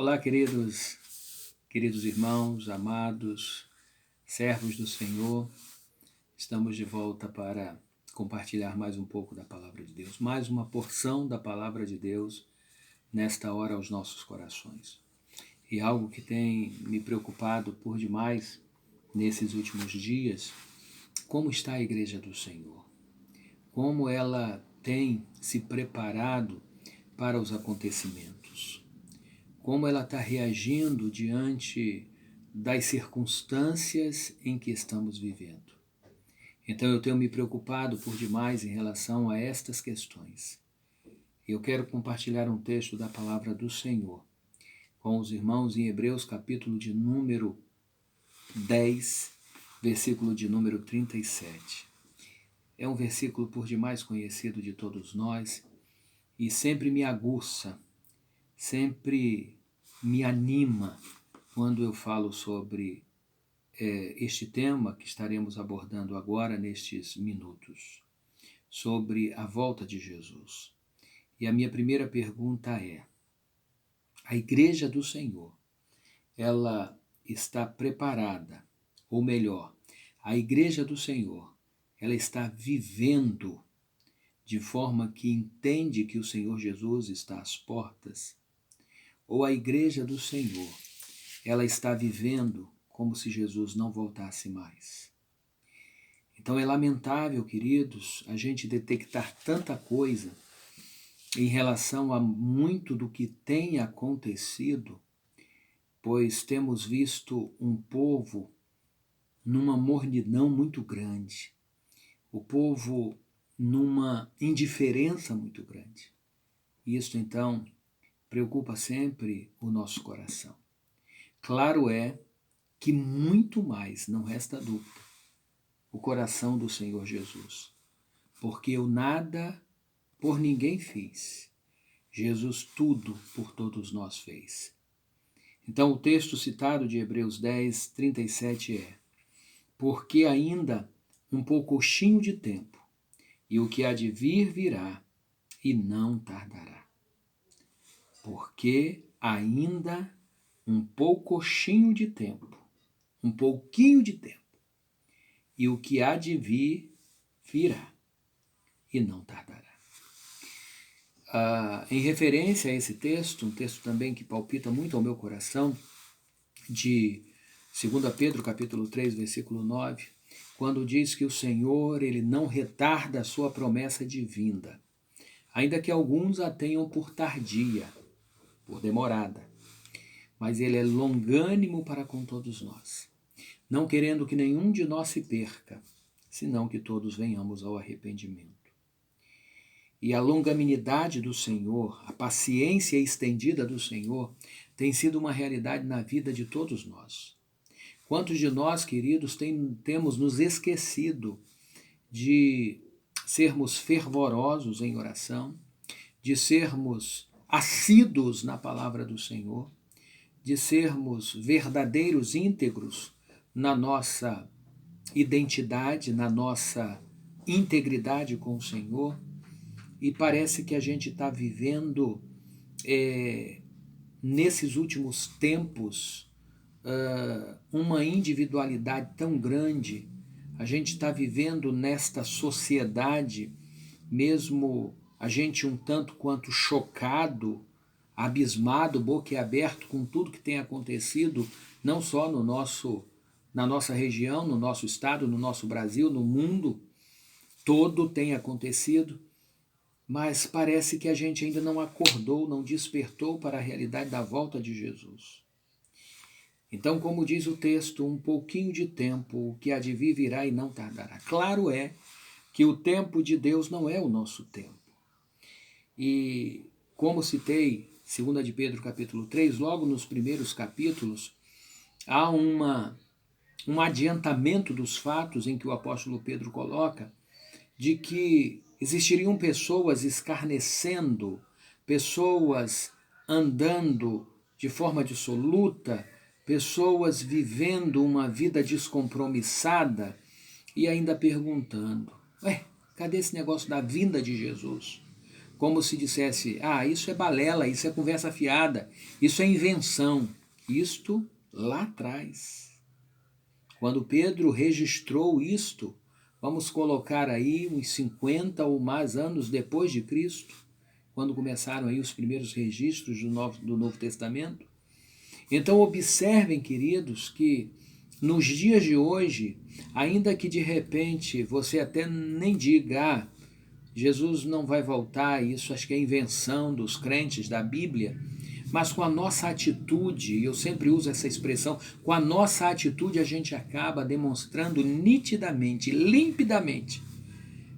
Olá, queridos irmãos, amados, servos do Senhor. Estamos de volta para compartilhar mais um pouco da Palavra de Deus, mais uma porção da Palavra de Deus nesta hora aos nossos corações. E algo que tem me preocupado por demais nesses últimos dias, como está a Igreja do Senhor? Como ela tem se preparado para os acontecimentos? Como ela está reagindo diante das circunstâncias em que estamos vivendo. Então eu tenho me preocupado por demais em relação a estas questões. Eu quero compartilhar um texto da palavra do Senhor com os irmãos em Hebreus, capítulo de número 10, versículo de número 37. É um versículo por demais conhecido de todos nós e sempre me aguça, sempre me anima quando eu falo sobre este tema que estaremos abordando agora nestes minutos, sobre a volta de Jesus. E a minha primeira pergunta é: a Igreja do Senhor, ela está preparada, ou melhor, a Igreja do Senhor, ela está vivendo de forma que entende que o Senhor Jesus está às portas? Ou a Igreja do Senhor, ela está vivendo como se Jesus não voltasse mais? Então é lamentável, queridos, a gente detectar tanta coisa em relação a muito do que tem acontecido, pois temos visto um povo numa mornidão muito grande, o povo numa indiferença muito grande. Isso, então, preocupa sempre o nosso coração. Claro é que muito mais, não resta dúvida, o coração do Senhor Jesus. Porque eu nada por ninguém fiz, Jesus tudo por todos nós fez. Então o texto citado de Hebreus 10, 37 é: porque ainda um poucochinho de tempo, e o que há de vir virá, e não tardará. Porque ainda um poucochinho de tempo, um pouquinho de tempo, e o que há de vir virá, e não tardará. Em referência a esse texto, um texto também que palpita muito ao meu coração, de 2 Pedro capítulo 3, versículo 9, quando diz que o Senhor, ele não retarda a sua promessa de vinda, ainda que alguns a tenham por tardia, por demorada, mas ele é longânimo para com todos nós, não querendo que nenhum de nós se perca, senão que todos venhamos ao arrependimento. E a longanimidade do Senhor, a paciência estendida do Senhor, tem sido uma realidade na vida de todos nós. Quantos de nós, queridos, temos nos esquecido de sermos fervorosos em oração, de sermos assíduos na palavra do Senhor, de sermos verdadeiros, íntegros na nossa identidade, na nossa integridade com o Senhor? E parece que a gente está vivendo, nesses últimos tempos, uma individualidade tão grande. A gente está vivendo nesta sociedade, mesmo a gente um tanto quanto chocado, abismado, boquiaberto com tudo que tem acontecido, não só na nossa região, no nosso estado, no nosso Brasil, no mundo todo tem acontecido, mas parece que a gente ainda não acordou, não despertou para a realidade da volta de Jesus. Então, como diz o texto, um pouquinho de tempo, o que há de vir virá e não tardará. Claro é que o tempo de Deus não é o nosso tempo. E como citei, 2 de Pedro capítulo 3, logo nos primeiros capítulos, há um adiantamento dos fatos em que o apóstolo Pedro coloca, de que existiriam pessoas escarnecendo, pessoas andando de forma dissoluta, pessoas vivendo uma vida descompromissada e ainda perguntando: cadê esse negócio da vinda de Jesus? como se dissesse, isso é balela, isso é conversa fiada, isso é invenção. Isto lá atrás. Quando Pedro registrou isto, vamos colocar aí uns 50 ou mais anos depois de Cristo, quando começaram aí os primeiros registros do Novo Testamento. Então observem, queridos, que nos dias de hoje, ainda que de repente você até nem diga, Jesus não vai voltar, isso acho que é invenção dos crentes da Bíblia, mas com a nossa atitude, e eu sempre uso essa expressão, com a nossa atitude a gente acaba demonstrando nitidamente, limpidamente,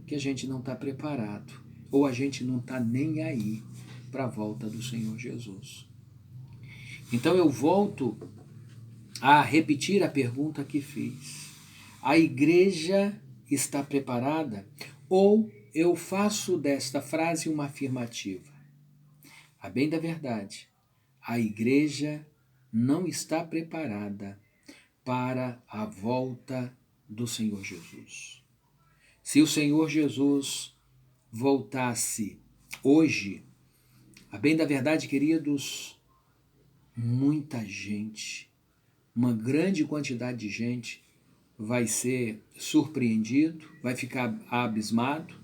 que a gente não está preparado, ou a gente não está nem aí para a volta do Senhor Jesus. Então eu volto a repetir a pergunta que fiz. A igreja está preparada? Ou eu faço desta frase uma afirmativa? A bem da verdade, a igreja não está preparada para a volta do Senhor Jesus. Se o Senhor Jesus voltasse hoje, a bem da verdade, queridos, muita gente, uma grande quantidade de gente vai ser surpreendido, vai ficar abismado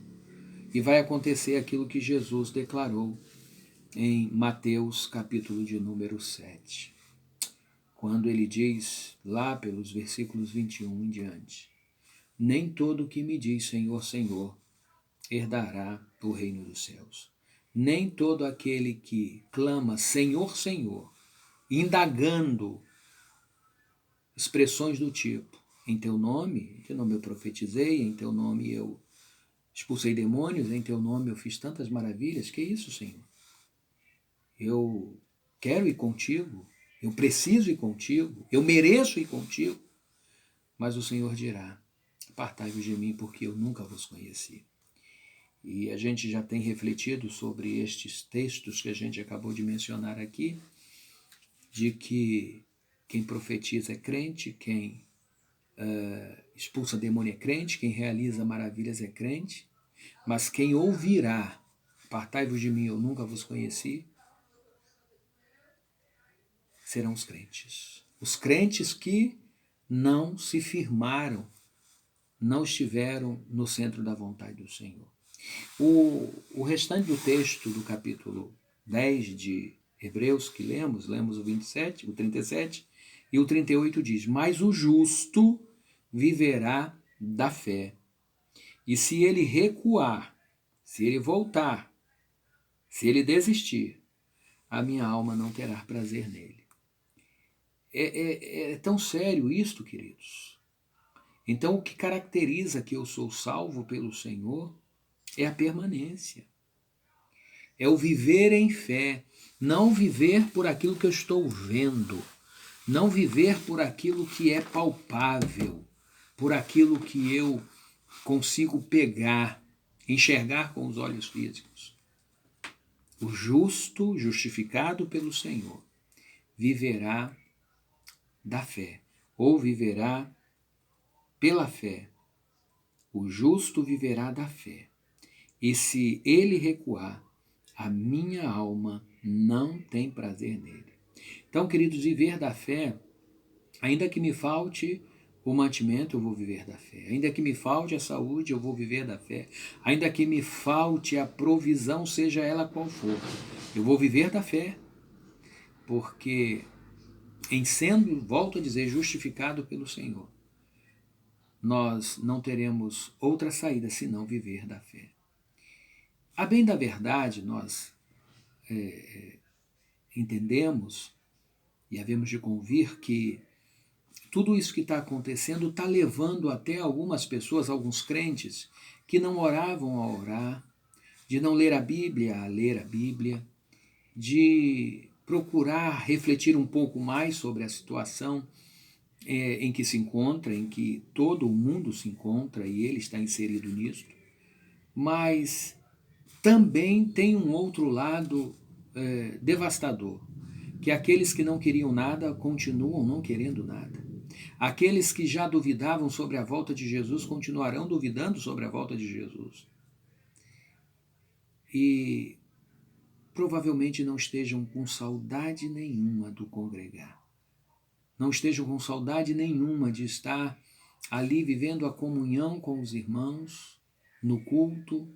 e vai acontecer aquilo que Jesus declarou em Mateus capítulo de número 7, quando ele diz, lá pelos versículos 21 em diante, nem todo que me diz Senhor, Senhor, herdará o reino dos céus. Nem todo aquele que clama Senhor, Senhor, indagando expressões do tipo, em teu nome eu profetizei, em teu nome eu expulsei demônios, em teu nome eu fiz tantas maravilhas, que isso, Senhor? Eu quero ir contigo, eu preciso ir contigo, eu mereço ir contigo. Mas o Senhor dirá, apartai-vos de mim, porque eu nunca vos conheci. E a gente já tem refletido sobre estes textos que a gente acabou de mencionar aqui, de que quem profetiza é crente, quem expulsa demônio é crente, quem realiza maravilhas é crente, mas quem ouvirá, apartai-vos de mim, eu nunca vos conheci, serão os crentes. Os crentes que não se firmaram, não estiveram no centro da vontade do Senhor. O restante do texto do capítulo 10 de Hebreus que lemos o 27, o 37 e o 38 diz, mas o justo viverá da fé. E se ele recuar, se ele voltar, se ele desistir, a minha alma não terá prazer nele. É tão sério isto, queridos. Então, o que caracteriza que eu sou salvo pelo Senhor é a permanência. É o viver em fé. Não viver por aquilo que eu estou vendo. Não viver por aquilo que é palpável. Por aquilo que eu consigo pegar, enxergar com os olhos físicos. O justo, justificado pelo Senhor, viverá da fé, ou viverá pela fé. O justo viverá da fé. E se ele recuar, a minha alma não tem prazer nele. Então, queridos, viver da fé, ainda que me falte o mantimento, eu vou viver da fé. Ainda que me falte a saúde, eu vou viver da fé. Ainda que me falte a provisão, seja ela qual for, eu vou viver da fé. Porque em sendo, volto a dizer, justificado pelo Senhor, nós não teremos outra saída senão viver da fé. A bem da verdade, nós entendemos e havemos de convir que tudo isso que está acontecendo está levando até algumas pessoas, alguns crentes, que não oravam a orar, de não ler a Bíblia a ler a Bíblia, de procurar refletir um pouco mais sobre a situação em que se encontra, em que todo o mundo se encontra e ele está inserido nisso, mas também tem um outro lado devastador, que aqueles que não queriam nada continuam não querendo nada. Aqueles que já duvidavam sobre a volta de Jesus continuarão duvidando sobre a volta de Jesus. e provavelmente não estejam com saudade nenhuma do congregar. Não estejam com saudade nenhuma de estar ali vivendo a comunhão com os irmãos, no culto,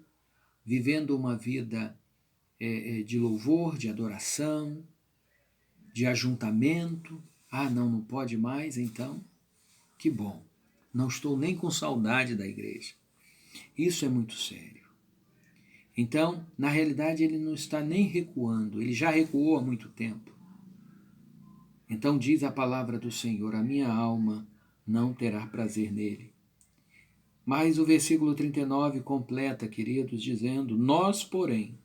vivendo uma vida de louvor, de adoração, de ajuntamento. Não pode mais, então, que bom. Não estou nem com saudade da igreja. Isso é muito sério. Então, na realidade, ele não está nem recuando, ele já recuou há muito tempo. Então diz a palavra do Senhor: a minha alma não terá prazer nele. Mas o versículo 39 completa, queridos, dizendo: nós, porém,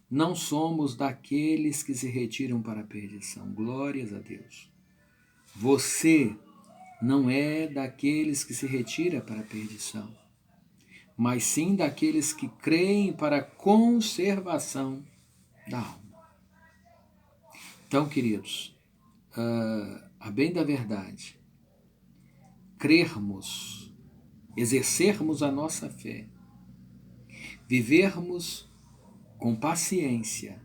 não somos daqueles que se retiram para a perdição. Glórias a Deus. Você não é daqueles que se retira para a perdição, mas sim daqueles que creem para a conservação da alma. Então, queridos, a bem da verdade, crermos, exercermos a nossa fé, vivermos com paciência,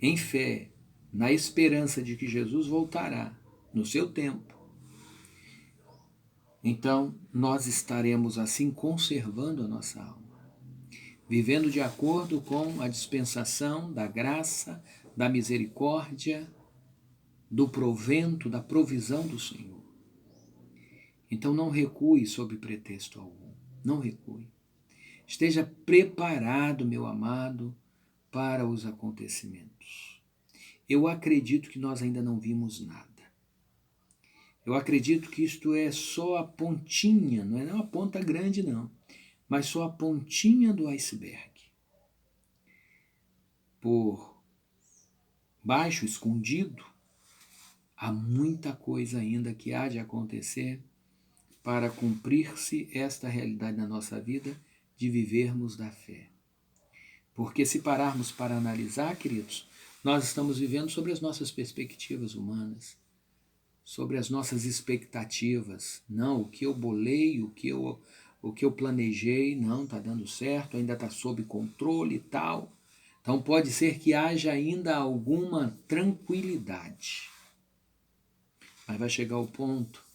em fé, na esperança de que Jesus voltará no seu tempo, então nós estaremos assim conservando a nossa alma, vivendo de acordo com a dispensação da graça, da misericórdia, do provento, da provisão do Senhor. Então não recue sob pretexto algum, não recue. Esteja preparado, meu amado, para os acontecimentos. Eu acredito que nós ainda não vimos nada. Eu acredito que isto é só a pontinha, não é uma ponta grande não, mas só a pontinha do iceberg. Por baixo, escondido, há muita coisa ainda que há de acontecer para cumprir-se esta realidade na nossa vida de vivermos da fé. Porque se pararmos para analisar, queridos, nós estamos vivendo sobre as nossas perspectivas humanas, sobre as nossas expectativas. Não, o que eu bolei, o que eu planejei, não está dando certo, ainda está sob controle e tal. Então pode ser que haja ainda alguma tranquilidade. Mas vai chegar o ponto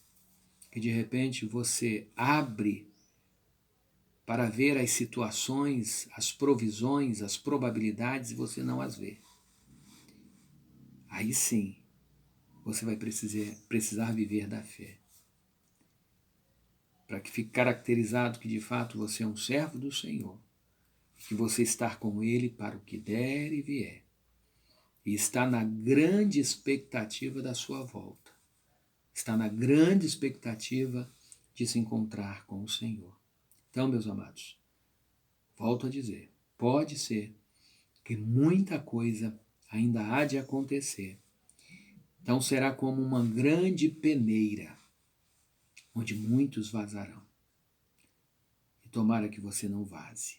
que de repente você abre para ver as situações, as provisões, as probabilidades e você não as vê. Aí sim, você vai precisar viver da fé. Para que fique caracterizado que de fato você é um servo do Senhor, que você está com Ele para o que der e vier, e está na grande expectativa da sua volta, está na grande expectativa de se encontrar com o Senhor. Então, meus amados, volto a dizer, pode ser que muita coisa ainda há de acontecer. Então será como uma grande peneira, onde muitos vazarão. E tomara que você não vaze.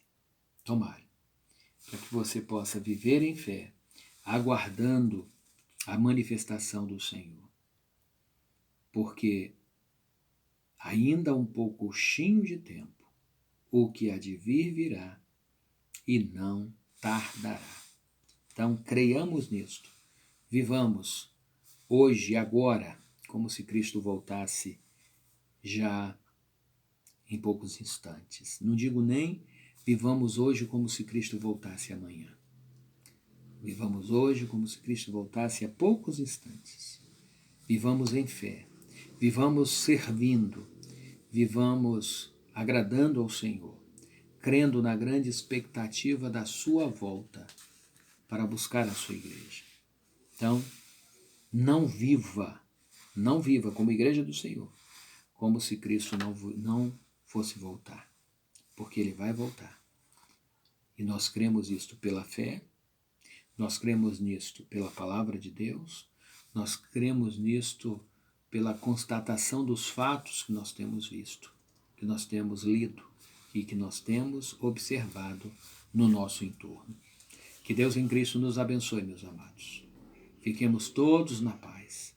Tomara. Para que você possa viver em fé, aguardando a manifestação do Senhor. Porque ainda há um pouquinho de tempo, o que há de vir virá e não tardará. Então, creiamos nisto. Vivamos hoje e agora, como se Cristo voltasse já em poucos instantes. Não digo nem vivamos hoje como se Cristo voltasse amanhã. Vivamos hoje como se Cristo voltasse a poucos instantes. Vivamos em fé. Vivamos servindo. Vivamos agradando ao Senhor, crendo na grande expectativa da sua volta para buscar a sua igreja. Então, não viva como igreja do Senhor, como se Cristo não fosse voltar, porque Ele vai voltar. E nós cremos isto pela fé, nós cremos nisto pela palavra de Deus, nós cremos nisto pela constatação dos fatos que nós temos visto, que nós temos lido e que nós temos observado no nosso entorno. Que Deus em Cristo nos abençoe, meus amados. Fiquemos todos na paz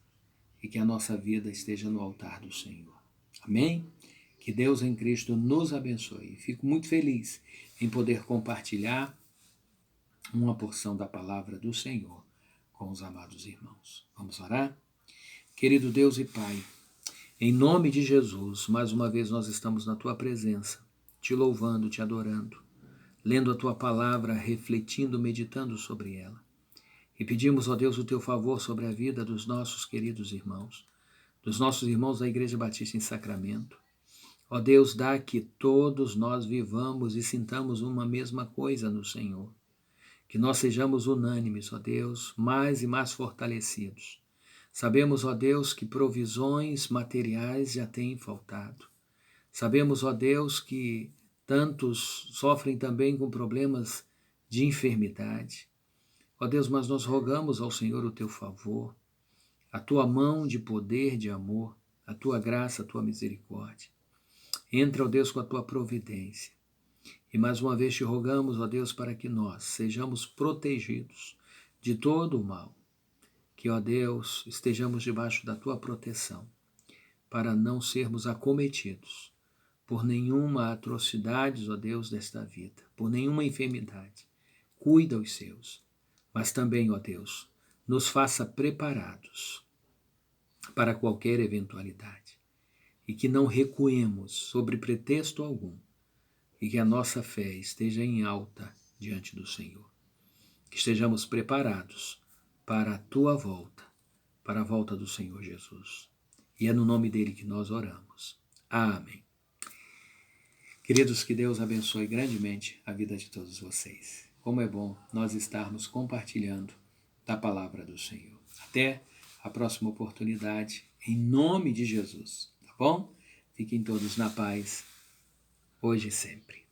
e que a nossa vida esteja no altar do Senhor. Amém? Que Deus em Cristo nos abençoe. Fico muito feliz em poder compartilhar uma porção da palavra do Senhor com os amados irmãos. Vamos orar? Querido Deus e Pai, em nome de Jesus, mais uma vez nós estamos na Tua presença, te louvando, te adorando, lendo a Tua palavra, refletindo, meditando sobre ela. E pedimos, ó Deus, o Teu favor sobre a vida dos nossos queridos irmãos, dos nossos irmãos da Igreja Batista em Sacramento. Ó Deus, dá que todos nós vivamos e sintamos uma mesma coisa no Senhor. Que nós sejamos unânimes, ó Deus, mais e mais fortalecidos. Sabemos, ó Deus, que provisões materiais já têm faltado. Sabemos, ó Deus, que tantos sofrem também com problemas de enfermidade. Ó Deus, mas nós rogamos ao Senhor o teu favor, a tua mão de poder, de amor, a tua graça, a tua misericórdia. Entra, ó Deus, com a tua providência. E mais uma vez te rogamos, ó Deus, para que nós sejamos protegidos de todo o mal. Que, ó Deus, estejamos debaixo da tua proteção, para não sermos acometidos por nenhuma atrocidade, ó Deus, desta vida, por nenhuma enfermidade. Cuida os seus, mas também, ó Deus, nos faça preparados para qualquer eventualidade e que não recuemos sobre pretexto algum e que a nossa fé esteja em alta diante do Senhor. Que estejamos preparados para a tua volta, para a volta do Senhor Jesus. E é no nome dele que nós oramos. Amém. Queridos, que Deus abençoe grandemente a vida de todos vocês. Como é bom nós estarmos compartilhando da palavra do Senhor. Até a próxima oportunidade, em nome de Jesus, tá bom? Fiquem todos na paz, hoje e sempre.